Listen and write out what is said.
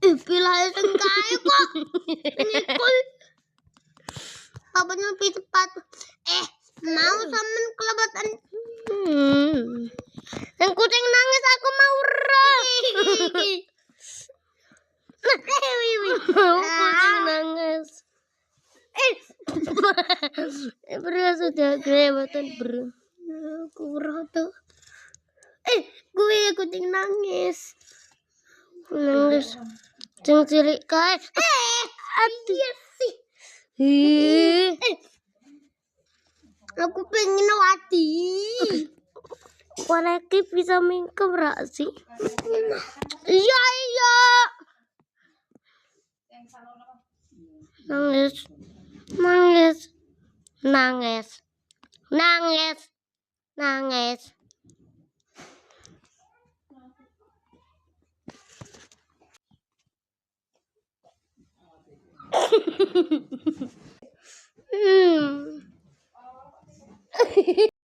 Pilih sing kae kok. Ngikul. Papanya cepat. Mau sampean kelebatan. Yang kucing nangis aku mau roh. Kucing nangis. Bro sudah kelewatan bro. Aku roh tuh. Gue kucing nangis. Nangis. Cing cilik kae. Iya sih. Aku pengen wati. Wareki bisa mingkem rak sih? Iya. Nangis.